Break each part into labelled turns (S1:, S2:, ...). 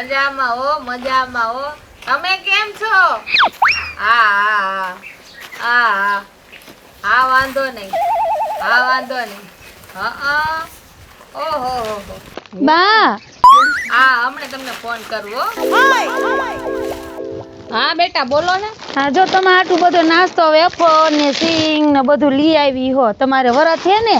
S1: મજામાં હો, મજામાં હો. તમે કેમ છો? હા વાંધો નહીં. ઓહો
S2: બા
S1: હમણે તમને ફોન કરવો. હા બેટા બોલો ને.
S2: હા જો તમે આટલું બધો નાસ્તો વેફર ને સિંગ ને બધું લઈ આવી હો. તમારે વરત છે ને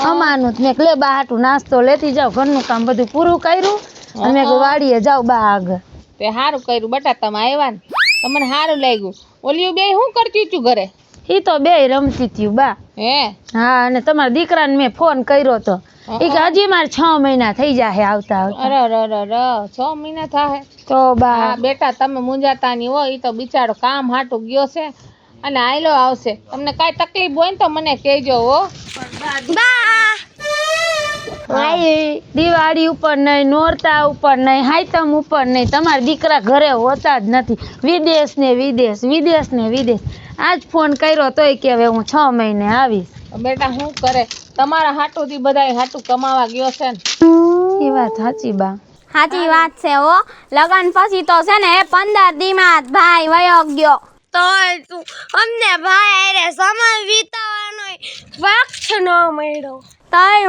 S2: અમાનું મેં લે બા હાટું નાસ્તો લેતી જાવ. ઘરનું કામ બધું પૂરું કર્યું અને મેં વાડીએ જાવ બા આગળ.
S1: તે સારું કર્યું બેટા, તમે આવ્યા ને તમને સારું લાગ્યું. ઓલિયું બે શું કરતી તું ઘરે?
S2: ઈ તો બે રમતી થયું બા.
S1: હે
S2: હા અને તમારા દીકરાને મેં ફોન કર્યો તો ઈ કે હજી મારે 6 મહિના થઈ જાય આવતા આવતા.
S1: અરે 6 મહિના થાય
S2: તો બા
S1: હા બેટા તમે મુંજાતા ની હોય. ઈ તો બિચારો કામ હાટું ગયો છે અને આયલો આવશે. તમને કાઈ તકલીફ હોય ને તો મને કહેજો હો.
S2: દિવાળી ઉપર નહીં, નોરતા ઉપર નહીં, હાઈતમ ઉપર નહીં, તમારા દીકરા ઘરે હોતા જ નથી. વિદેશ ને વિદેશ. આજ ફોન કર્યો તોય કે હવે હું 6 મહિને આવીશ.
S1: બેટા શું કરે, તમારા હાટું થી બધાય હાટું કમાવા ગયો છે ને.
S2: એ વાત સાચી બા.
S3: સાચી વાત છે હો. લગન પછી તો છે ને 15 દીમાં ભાઈ વયો ગયો. તો અમને ભાઈ અરે સમય વિતાવવાનો વખત ન મળ્યો. તઈ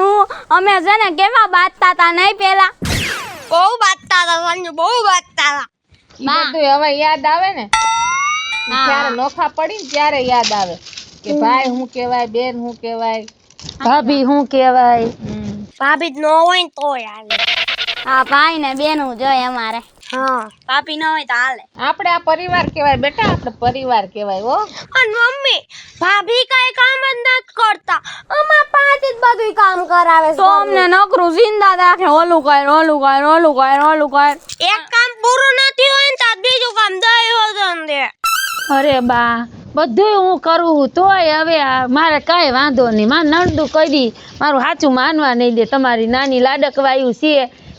S3: અમે છે ને કેવા બાતતા તા નહીં પેલા. બહુ બાતતા તા સંજુ, બહુ બાતતા તા.
S1: ઈ બધું હવે યાદ આવે ને જ્યારે નોખા પડી ને ત્યારે યાદ આવે કે ભાઈ શું કહેવાય, બેન શું કહેવાય,
S2: ભાભી શું કહેવાય.
S3: ભાભી જ ન હોય ને તો હાલે. હા ભાઈ ને બેનું જોઈએ અમારે. હા ભાભી ન હોય તો હાલે.
S1: આપણે આ પરિવાર કહેવાય બેટા, આપણે પરિવાર કહેવાય હો.
S3: અને મમ્મી ભાભી કઈ કામ જ નથી કરતા. અમાર પાસે જ બધું કામ કરાવે છે. તો અમને નકરું જિંદા રાખે. ઓલું કર. એક કામ પૂરું નથી હોય ને તો બીજું કામ દઈ હોજન દે.
S2: અરે બા બધું હું કરું તોય હવે મારે કાંઈ વાંધો નહીં. મારે નણદું કરી મારું સાચું માનવા નહીં દે. તમારી નાની લાડકવાયું છે,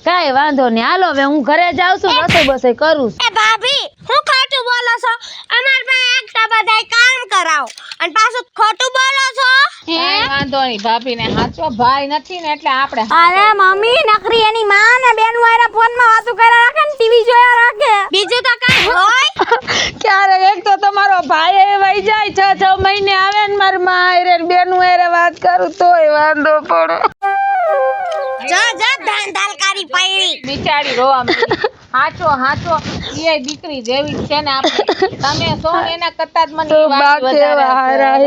S2: કાંઈ વાંધો નહીં. હાલો હવે હું ઘરે જાઉં છું, રસોઈ કરું છું.
S3: એ ભાભી હું ખોટું બોલો છો? અમાર પાસે એકતા બધાય કામ કરાવો અને પાછું ખોટું બોલો છો.
S1: કાંઈ વાંધો નહીં, ભાભીને સાચો ભાઈ નથી ને એટલે આપણે.
S3: અરે મમ્મી નકરી એની માં ને બેન વાળા ફોન માં વાતો કર્યા રાખે ને ટીવી જોયા રાખે. બીજું તો કઈ હોય?
S2: ક્યારેક એક તો તમારો ભાઈ વહી જાય 6 મહિને આવે ને મારી માં હારે બેનું હારે વાત કરું તોય વાંધો પડે.
S3: જા ધાંધાલકારી પૈડી
S1: બિચારી રોવા માંડી. હાચો ઈ દીકરી જેવી છે ને આપણે. તમે છો ને એના કરતા જ મને ઈ વાત વધારે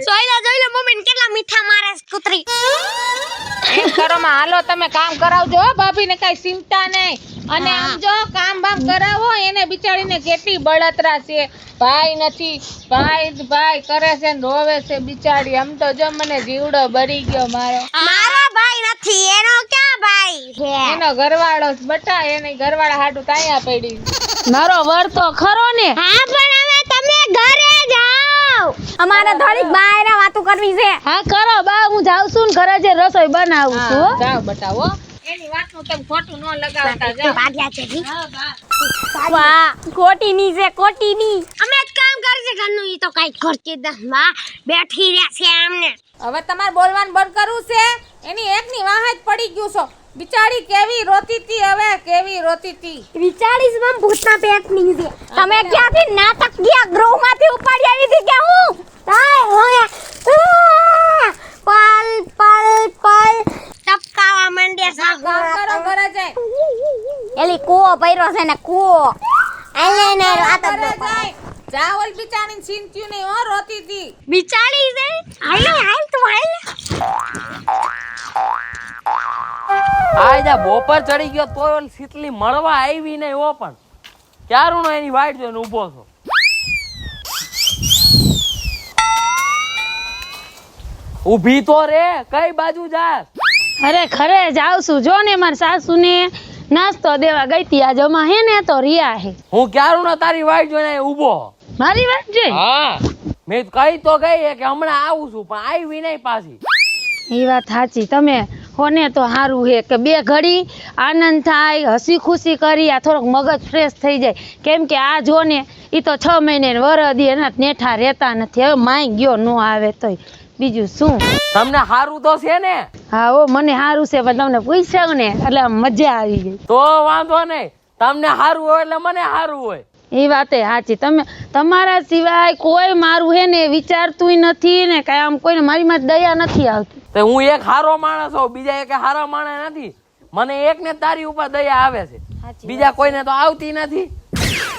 S3: જોઈ લે મમ્મી ને કેટલા મીઠા મારે છે કૂતરી.
S1: એમ કરો માં હાલો તમે કામ કરાવજો હો, ભાભીને કઈ ચિંતા નહીં. અને આમ જો કામ બામ કરાવો એને બિચારીને કેટલી બળતરા છે. ભાઈ નથી, ભાઈ કરે છે ને રોવે છે બિચારી. આમ તો જો મને જીવડો બળી ગયો મારો.
S3: મારો ભાઈ નથી, એનો ક્યાં ભાઈ છે?
S1: એનો ઘરવાળો બટા, એને ઘરવાળા હાટું તાયા પડી.
S2: મારો વર તો ખરો ને.
S3: હા પણ હવે તમે ઘરે જાઓ. અમારે થોડીક બહાર વાતો કરવી છે.
S2: હા કરો બા, હું જાઉં છું ને ઘરે જે રસોઈ બનાવું છું.
S1: જાઓ બટા હો. એની વાતનું તમે ખોટું ન લગાવતા જાઓ.
S3: ભાગ્યા છે જી. વાહ કોટીની છે, કોટીની. અમે જ કામ કરી છે ઘરનું. ઈ તો કઈ કરતી જ નથી. માં બેઠી રહ્યા છે આમને.
S1: હવે તમારે બોલવાનું બંધ કરવું છે. એની એકની વાહ જ પડી ગયું છો. બિચારી કેવી રોતી હતી, હવે કેવી રોતી હતી.
S3: વિચારીશ મમ ભૂતના પેટની છે. તમે ક્યાંથી નાટક ગયા ગૃહમાંથી ઉપાડી આવી હતી કે હું? તાય હોય પલ ટપકાવા માંડ્યા છે.
S1: કામ કરો ઘરે જાય.
S3: એલી કૂવો પૈરો છે ને કૂવો. આલે ને રાત
S1: ઘરે જાય. જા ઓલ બિચારીને ચિંત્યું નહીં હો, રોતી હતી.
S3: બિચારી છે. હાલ તું હાલ.
S4: આજા બોપર ચડી ગયો તોય ઓલી શીતલી મળવા આવી નહીં હો. પણ ક્યારનો એની વાઈટ જોઈને ઊભો છો. ઊભી તો રે, કઈ બાજુ જાસ?
S2: અરે ખરે જાઉં છું. જો ને મારા સાસુને નાસ્તો દેવા ગઈ તી. આજ અમા હે ને તો રિયા હે.
S4: હું ક્યારનો તારી વાઈટ જોઈને ઊભો.
S2: મારી વાત જોઈ?
S4: હા મેં કઈ તો ગઈ કે હમણાં આવું છું, પણ આવી નહીં પાછી.
S2: એ વાત સાચી. તમે હોને તો સારું હે કે બે ઘડી આનંદ થાય, હસી ખુશી કરી, આ થોડોક મગજ ફ્રેશ થઈ જાય. કેમ કે આ જો ને એ તો 6 મહિને વરદી એના નેઠા રહેતા નથી. હવે માઈ ગયો ન આવે તોય બીજું શું.
S4: તમને સારું તો છે ને?
S2: હા ઓ મને સારું છે, પણ તમને પૂછ્યું ને એટલે મજા આવી ગઈ.
S4: તો વાંધો નહીં. તમને સારું હોય એટલે મને સારું હોય.
S2: એ વાતે સાચી. તમે તમારા સિવાય કોઈ મારું હે ને વિચારતું નથી ને કાંઈ આમ કોઈને મારી માં દયા નથી આવતી.
S4: તો હું એક સારો માણસ હોઉં, બીજા એક સારા માણસ નથી. મને એકને તારી ઉપર દયા આવે છે, બીજા કોઈને તો આવતી નથી.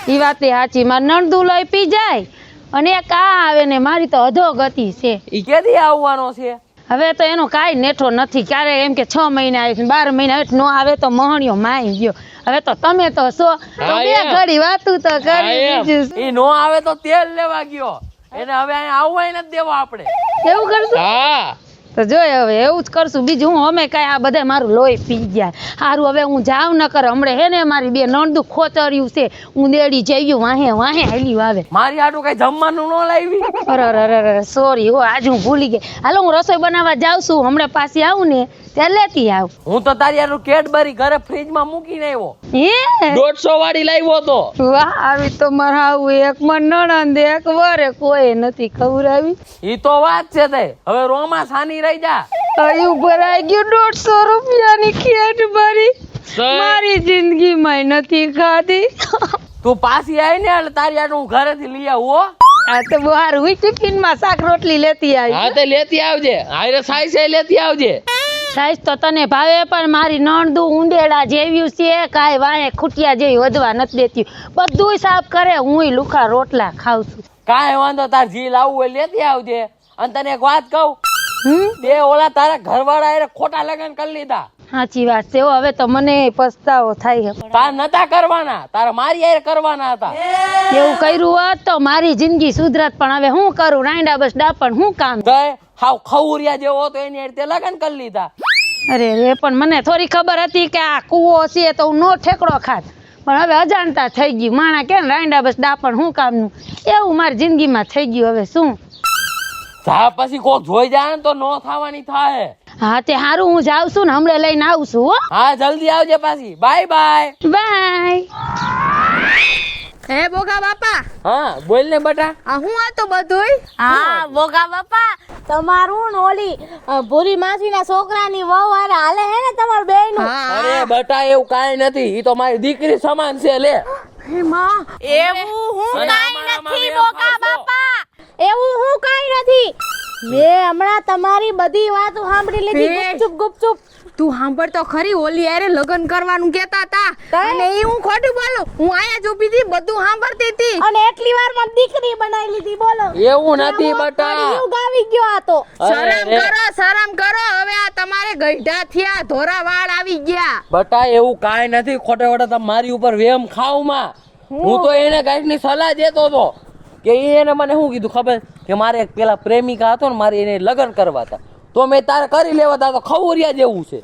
S2: એ વાતે સાચી. મારા નણદુ લઈ પી જાય અને એક આ આવે ને મારી તો અધોગતિ છે.
S4: ઈ કેદી આવવાનો છે?
S2: હવે તો એનો કાંઈ નેઠો નથી. ક્યારે એમ કે 6 મહિના આવે છે, 12 મહિના આવે નો આવે તો મહણિયો માઈ ગયો. હવે તો તમે તો તો બે ઘડી વાતું તો કરી બીજું શું?
S4: ઈ નો આવે તો તેલ લેવા ગયો, એને હવે અહીંયા આવવાય નથી દેવા આપણે.
S2: એવું કરશું?
S4: હા
S2: તો જોય હવે એવું જ કરશું. બીજું હું અમે કાંઈ આ બધા મારું લોહી પી ગયા. સારું હવે હું જાઉં ન કર. હમણાં હે ને મારી બે નણદુ ખોચર્યું છે, હું દેડી જઈયું વાહે વાહે હાલ્યું આવે.
S4: મારી આટું કઈ જમવાનું ન લાવી.
S2: અરે સોરી હો, આજ હું ભૂલી ગઈ. હાલો હું રસોઈ બનાવવા જાઉં છું. હમણાં પાછી આવું ને ત્યારે લેતી આવું.
S4: હું તો તારી આટલું કેડબરી ઘરે ફ્રીજમાં મૂકીને આવ્યો,
S2: હે
S4: 150 વાળી લાવ્યો તો.
S2: વાહ, આવી તો મારા આવું એક માં નણંદ એક વરે કોઈ નથી ખવડાવી.
S4: ઈ તો વાત છે. તે હવે રોમાં સાની રહી જા.
S2: આયુ ભરાઈ ગયું 150 રૂપિયાની કેડબરી. મારી જિંદગીમાં નથી ખાધી.
S4: તું પાછી આવી ને એટલે તારી આટલું હું ઘરેથી લઈ આવું હો.
S2: આ તો બહાર હું ટિફિન માં શાક રોટલી લેતી આવી.
S4: હા તે લેતી આવજે. હારે સાઈસે લેતી આવજે.
S2: સાઈઝ તો તને ભાવે પણ મારી નણદુ ઊંડેડા જેવી છે, કાંઈ વાહે ખૂટિયા જેવી વધવા નથી દેતી. બધુંય સાફ કરે, હુંય લુખા રોટલા ખાઉં છું.
S4: કાંઈ વાંધો, તાર જી લાવવું હોય લેતી આવજે. અને તને એક વાત કહું, તે ઓલા તારા ઘરવાળા હારે ખોટા લગ્ન કરી લીધા.
S2: સાચી વાત છે. હવે તો મને પસ્તાવો થાય.
S4: તાર નતા કરવાના, તારા મારી હારે કરવાના હતા.
S2: એવું કર્યું હોત તો મારી જિંદગી સુધરત. પણ હવે હું કરું, રાંડા બસ ડાપણ હું કામ.
S4: ગયે હાવ ખવરિયા જેવો હતો, એની હારે તે લગ્ન કરી લીધા.
S2: અરે રે, પણ મને થોડી ખબર હતી કે આ કૂવો છે તો હું નો ઠેકડો ખાત. પણ હવે અજાણતા થઈ ગયું. માણા કે રાંડા બસ ડાપણ હું કામનું, એવું મારી જિંદગીમાં થઈ ગયું. હવે શું
S4: જા પછી કોક જોઈ જાય ને તો નો થવાની થાય.
S2: હા તે હારું, હું જાઉં છું ને હમણાં લઈને આવું છું. હો,
S4: હા જલ્દી આવજે પાછી. Bye bye.
S2: બાય.
S3: હે બોગા બાપા,
S4: હા બોલ ને બટા.
S3: આ હું આ તો બધુંય. હા બોગા બાપા, તમારું ને ઓલી ભૂરી માસીના છોકરાની વહુ હારે હાલે હે ને તમાર બેયનું?
S4: અરે બટા એવું કાંઈ નથી, ઈ તો મારી દીકરી સમાન છે. લે
S3: હે માં, એવું હું કાઈ નથી બોગા બાપા, એવું હું કાઈ નથી. મેં હમણાં તમારી બધી વાતો સાંભળી લીધી. ગુપચુપ
S5: તું સાંભળ તો ખરી, ઓલી યારે લગ્ન કરવાનું કહેતા હતા અને એ હું ખોટું બોલું? હું આયા જ ઊભી હતી, બધું સાંભળતી હતી.
S3: અને એટલી વારમાં દીકરી બનાવી લીધી. બોલો,
S4: એવું નથી બટા.
S3: યુગ આવી ગયો આ તો.
S5: શરમ કરો, શરમ કરો. હવે આ તમારે ગઈઢા થયા, ધોરા વાળ આવી ગયા.
S4: બટા એવું કાંઈ નથી. ખોટે ખોટે તમે મારી ઉપર વેમ ખાવ માં. હું તો એને કાંઈકની સલાહ દેતો હતો કે એને મને શું કીધું ખબર કે મારે એક પેલા પ્રેમિકા હતો ને, મારે એને લગ્ન કરવા હતા, તો મેં તારે કરી લેવા હતા. તો ખવરિયા જેવું છે.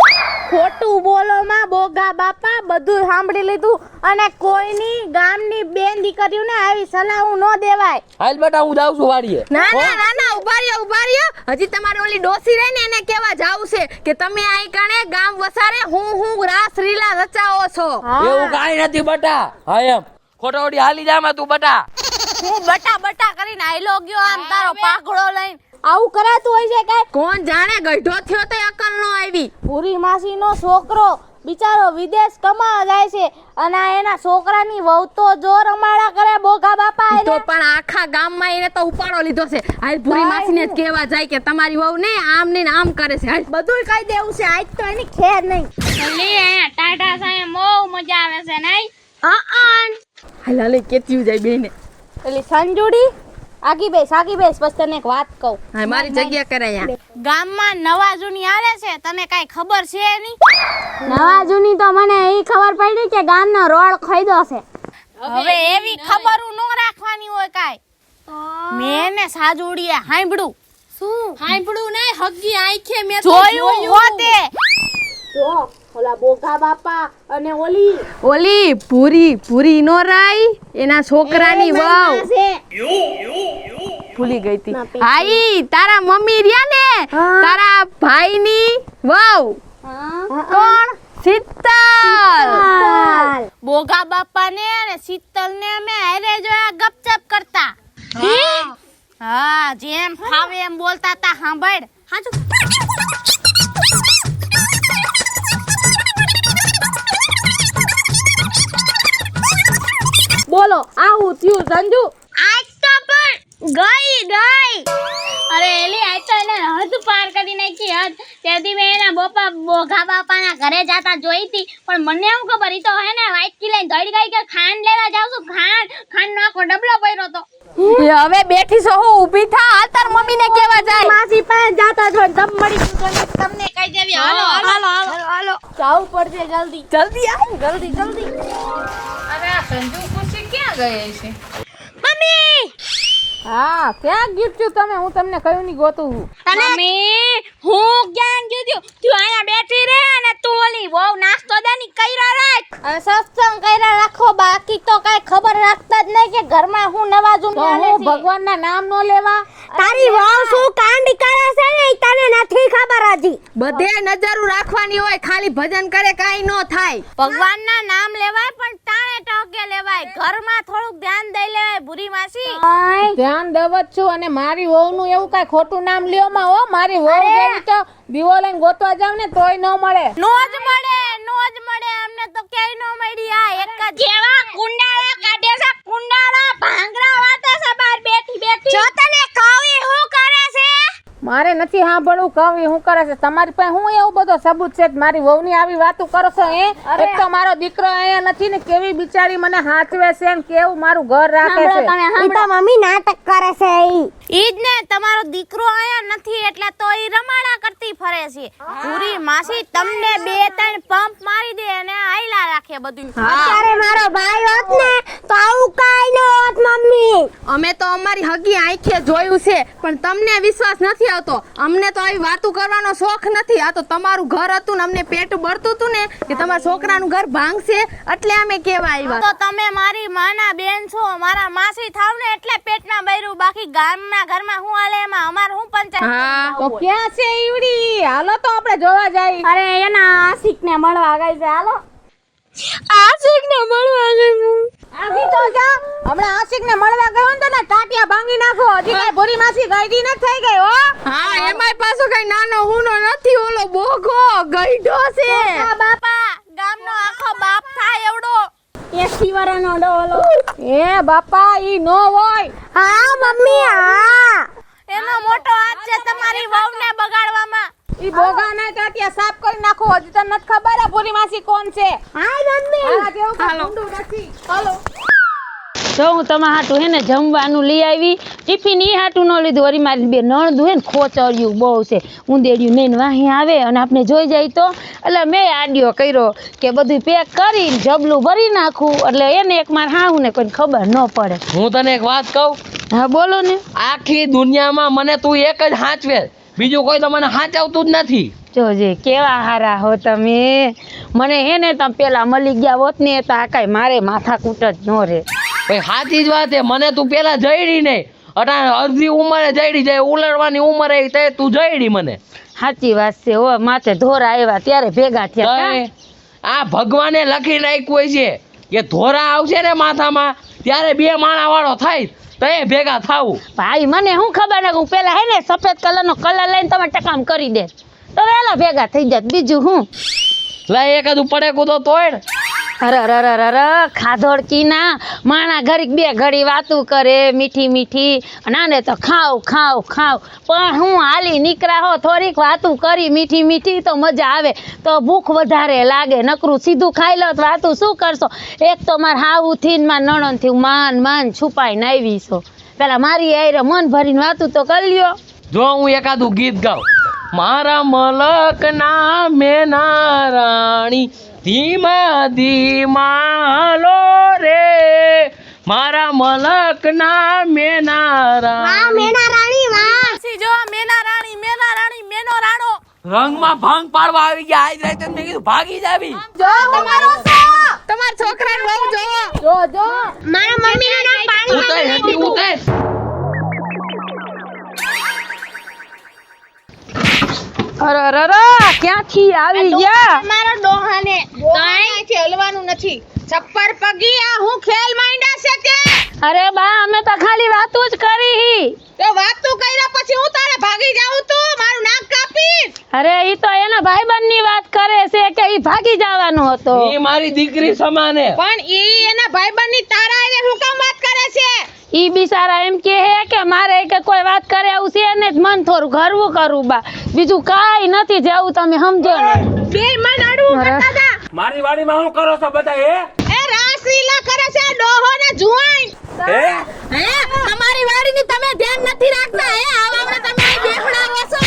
S3: ખોટું બોલો માં બોગા બાપા, બધું સાંભળી લીધું. અને કોઈની ગામની બેન દીકરીઓને આવી સલાહ ન દેવાય.
S4: હાલ બેટા હું જાઉં છું વાડીએ.
S5: ના ના ના ના, ઉભા રહ્યો. હજી તમારે ઓલી ડોસી રહી ને એને કેવા જાવું છે કે તમે આઈ કણે ગામ વસારે હું રાસ રીલા રચાવો છો.
S4: એવું કાંઈ નથી બટા. હા એમ ખોટા ઓડી હાલી જામાં તું બટા.
S3: હું બટા બટા કરીને આયલો ગયો આમ તારો પાઘડો લઈને. આવું કરાતું હોય છે કાઈ?
S5: કોણ જાણે, ગઈઢો થયો તો અકલ નો આવી.
S3: પૂરી માસીનો છોકરો બિચારો વિદેશ કમાવા જાય છે અને આ એના છોકરાની વહુ તો જો રમાડા કરે બોગા બાપા એને.
S5: તો પણ આખા ગામમાં એને તો ઉપાડો લીધો છે. હાલ પૂરી માસીને જ કહેવા જાય કે તમારી વહુ ને આમ કરે છે. હાલ
S3: બધુંય કહી દેવું છે. આજ તો એની ખેર નહીં.
S1: લે અહીંયા ટાટા સામે બહુ મજા આવે છે નહીં?
S5: હાલ હાલે કેતી જાય બેને.
S3: પેલી સંજુડી આગી બેસ પછી તને એક વાત કહું.
S5: હા મારી જગ્યા કરાયા.
S3: ગામમાં નવા જૂની આવે છે, તને કાઈ ખબર છે નહીં? નવા જૂની તો મને એ ખબર પડી કે ગામનો રોડ ખોઈદો છે. હવે એવી ખબર ન રાખવાની હોય કાઈ. મેં ને સાજુડીએ સાંભળ્યું. શું
S5: સાંભળું નહીં, હગી આંખે મેં
S3: જોયું હોતે. જો ઓલા બોગા બાપા અને
S5: ઓલી પૂરી નો રાઈ એના છોકરાની વહુ ભૂલી ગઈ તી. આઈ તારા મમ્મી રહ્યા ને, તારા ભાઈની વહુ. કોણ? શીતલ.
S3: બોગા બાપા ને અને શીતલ ને અમે હારે જોયા ગપચપ કરતા. હા જેમ ફાવે એમ બોલતા તા. સાંભળ હાચું.
S5: બોલો આવું થયું સંજુ.
S3: આજ તો પણ ગઈ અરે એલી આજ તો એને હદ પાર કરી નાખી હદ. ત્યાંથી મેં એના બોઘા બાપાના ઘરે જાતા જોઈ હતી, પણ મને એવું ખબર ઈ તો હે ને વાટકી લઈને દોડી ગઈ કે ખાંડ લેવા જાઉં છું. ખાંડ નો આખો ડબલો પડ્યો તો.
S5: હવે બેઠી છો હું ઊભી થા, હાલ તાર મમ્મીને કેવા જાય.
S3: માસી પાસે જાતા છો દમ મળી ગયું તો તમને કહી દેવી. હાલો
S5: જાવું પડશે જલ્દી જલ્દી આવ જલ્દી.
S1: અરે આ સંજુ ખુશી ક્યાં ગઈ છે?
S3: મમ્મી
S1: હા ક્યાં ગયું છું તમે? હું તમને કયું ની ગોતું છું.
S3: મમ્મી હું ક્યાં ગયું તું અહીંયા બેઠી રહે અને તું ઓલી બહુ નાસ્તો દેની કઈરા રાખ. સત્સંગ કઈરા રાખો, બાકી તો કઈ ખબર રાખતા જ નહીં કે ઘરમાં હું નવાજું
S1: તો હું ભગવાનના નામ નો લેવા?
S3: તારી વહુ શું કાંડ કરે છે ને ઈ તને નથી ખબર હજી.
S5: બધે નજરું રાખવાની હોય, ખાલી ભજન કરે કાઈ નો થાય.
S3: ભગવાનના નામ લેવાય પણ તાણે ટોકે લેવાય. ઘરમાં થોડુંક ધ્યાન દઈ લેવાય ભૂરી માસી.
S1: ધ્યાન દેવ જ છું, અને મારી વહુનું એવું કઈ ખોટું નામ લ્યો માં હો. મારી વહુ જેવી તો દીવો લઈને ગોતવા જાવ ને તોય ન મળે.
S3: નો જ મળે અમને તો ક્યાંય નો મળી. આ એક જ કેવા કુંડાળા કાઢે છે, કુંડાળા ભાંગરા વાતે છે બાર બેઠી. જો તને કવી હું કરે છે?
S1: મારે નથી સાંભળવું કવિ શું કરે છે. તમારી પાસે હું એવું બધો સબૂત છે? મારી વહુની આવી વાતો કરો છો એ? એક તો મારો દીકરો અહીંયા નથી ને કેવી બિચારી મને હાચવે છે ને કેવું મારું ઘર રાખે છે.
S3: ઈ તો મમ્મી નાટક કરે છે. ઈ જ ને તમારો દીકરો અહીંયા નથી એટલે તો ઈ રમાડા કરતી ફરે છે. પૂરી માસી તમને 2-3 પંપ મારી દે અને આયલા રાખે બધું. અત્યારે મારો ભાઈ હોત ને તો આવું કાઈ ન હોત મમ્મી.
S5: અમે તો અમારી હગી આંખે જોયું છે, પણ તમને વિશ્વાસ નથી આવતો. અમને તો આવી વાતો કરવાનો શોખ નથી. આ તો તમારું ઘર હતું ને અમને પેટ બળતું હતું ને કે તમારા છોકરાનું ઘર ભાંગશે એટલે અમે કેવા આવ્યા.
S3: તો તમે મારી માના બેન છો, મારા માસી થાવ ને એટલે પેટના બૈરું. બાકી ગામના ઘરમાં હું હાલે એમાં અમાર હું પંચાયત.
S5: હા
S1: તો ક્યાં છે ઈવડી? હાલો તો આપણે જોવા જાય.
S3: અરે એના આશિકને મળવા ગઈ છે. હાલો આશિકને મળવા ગઈ.
S1: આજી તો જા હમણાં આશિકને મળવા ગયો ને તો ટાટિયા ભાંગી નાખો. હજી કઈ ભૂરી માસી ગઈડી ન થઈ ગઈ હો.
S5: હા એમાંય પાછો કઈ નાનો હુનો નથી, ઓલો બોઘો ગઈઢો છે.
S3: બાપા ગામનો આખો બાપ થાય એવડો 80 વર્ષનો ડોલો.
S1: એ બાપા ઈ નો હોય.
S3: હા મમ્મી હા એનો મોટો હાથ છે તમારી વહુને બગાડવામાં.
S1: ઈ બોગા ના ટાટિયા સાફ કરી નાખો. હજી તને નથી ખબર આ ભૂરી માસી કોણ છે?
S3: હાય મમ્મી
S1: આ જેવું કઈ ઊંડું નથી. હાલો
S2: તો હું તમારા હાટું હે ને જમવાનું લઈ આવી. ટિફિન ઈ હાટું ન લીધું. વળી મારી બે નણંદ હે ને ખોચર્યું બહુ છે. ઉંદેડિયું નહીં વાહી આવે અને આપણે જોઈ જાય તો એટલે મેં આડિયો કર્યો કે બધું પેક કરીને જબલું ભરી નાખું એટલે એને એક માર હાહું ને કોઈને ખબર ન પડે.
S4: હું તને એક વાત કહું,
S2: હા બોલો ને.
S4: આખી દુનિયામાં મને તું એક જ હાંચવે, બીજું કોઈ તો મને હાંચવતું જ નથી.
S2: જોજે કેવા હારા હો તમે. મને હે ને તમે પેલા મળી ગયા હોત ને તો આ કાંઈ મારે માથાકૂટ જ ન રહે.
S4: ભાઈ સાચી જ વાત છે. મને તું પેલા જઈડી નહીં, અટાણે અડધી ઉંમરે જઈડી જાય, ઉલડવાની ઉંમર આવી તે તું જઈડી મને.
S2: સાચી વાત છે હો. માથે ધોરા આવ્યા ત્યારે ભેગા થયા.
S4: તઈ આ ભગવાને લખી નાખ્યું હોય છે કે ધોરા આવશે ને માથામાં ત્યારે 2 માણા વાળો થાય તો ભેગા થાવું.
S2: ભાઈ મને શું ખબર ને હું પેલા હે ને સફેદ કલરનો કલર લઈને તમે ટકામ કરી દે તો વેલા ભેગા થઈ જાત. બીજું હું
S4: લા એકાદું પડે કૂદો તોડ.
S2: અરે ખાધોડકી ના માણા ઘડીક 2 ઘડી વાતું કરે મીઠી મીઠી નાને તો ખાવ પણ હું હાલી નીકળ્યા હો થોડીક વાતું કરી મીઠી મીઠી તો મજા આવે. તો ભૂખ વધારે લાગે. નકરું સીધું ખાઈ લો તો વાતું શું કરશો? એક તો માર હાવું થી માર નણંદ થી માન છુપાઈને આવી છો. પેલા મારી આયરે મન ભરીને વાતું તો કરી લ્યો.
S4: જો હું એકાદું ગીત ગાઉં, મારા મલક ના મેના રાણી ધીમા ધીમા લો રે, મારા મલક ના મેના રાણી.
S3: જો મેના રાણી મેનો રાણો.
S4: રંગમાં ભંગ પાડવા આવી ગયા. આજ રાતે મેં કીધું ભાગી જાવી.
S5: જો તમારા છોકરાને બહુ જો
S3: મારા મમ્મીનું નામ પાણી
S4: ઉતર હેઠી ઉતર.
S2: અરે ક્યાંથી આવી ગયા?
S3: મારો ડોહાને
S1: કાંઈ હલવાનું નથી. છપ્પર પગી આ હું ખેલ માંડ્યા છે કે?
S2: અરે બા અમે તો ખાલી વાતું જ કરી.
S1: તે વાત તું કર્યા પછી હું તારે ભાગી જાઉં તું? મારું નાક કાપીશ.
S2: અરે ઈ તો એના ભાઈબંધની વાત કરે છે કે ઈ ભાગી જવાનો હતો.
S4: એ મારી દીકરી સમાને.
S1: પણ ઈ એના ભાઈબંધની તારા હારે શું કામ વાત કરે છે?
S2: ઈ બિચારા એમ કહે કે મારે કે કોઈ વાત કરે એવું છે ને જ મન થોડું ઘરવું કરું બા, બીજું કાંઈ નથી જેવું તમે સમજો ને.
S1: બે મન અડવું કરતા હતા.
S4: મારી વાડીમાં શું કરો છો બધા
S1: એ રાસલીલા કરે છે ડોહો ને જુવાન.
S4: હે
S5: હે તમારી વાડીની તમે ધ્યાન નથી રાખતા હે આવામાં તમે અહીં બેફડાવો છો.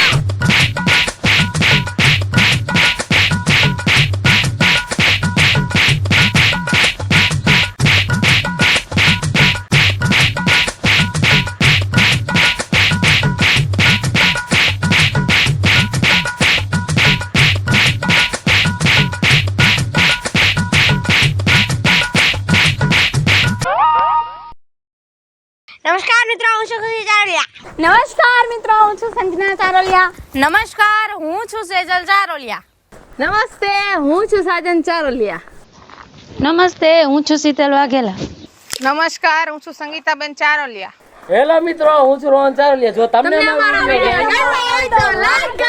S3: નમસ્કાર મિત્રો, હું છું ખુશી ચારોલિયા. નમસ્કાર મિત્રો, હું છું સંજના ચારોલિયા.
S5: નમસ્કાર, હું છું સેજલ ચારોલિયા. નમસ્તે, હું છું સાજન ચારોલિયા.
S2: નમસ્તે, હું છું શીતલ વાઘેલા.
S1: નમસ્કાર, હું છું સંગીતાબેન ચારોલિયા.
S4: હેલો મિત્રો, હું છું રોહન ચારોલિયા. જો તમને
S5: અમારો વિડિયો ગમ્યો હોય તો લાઈક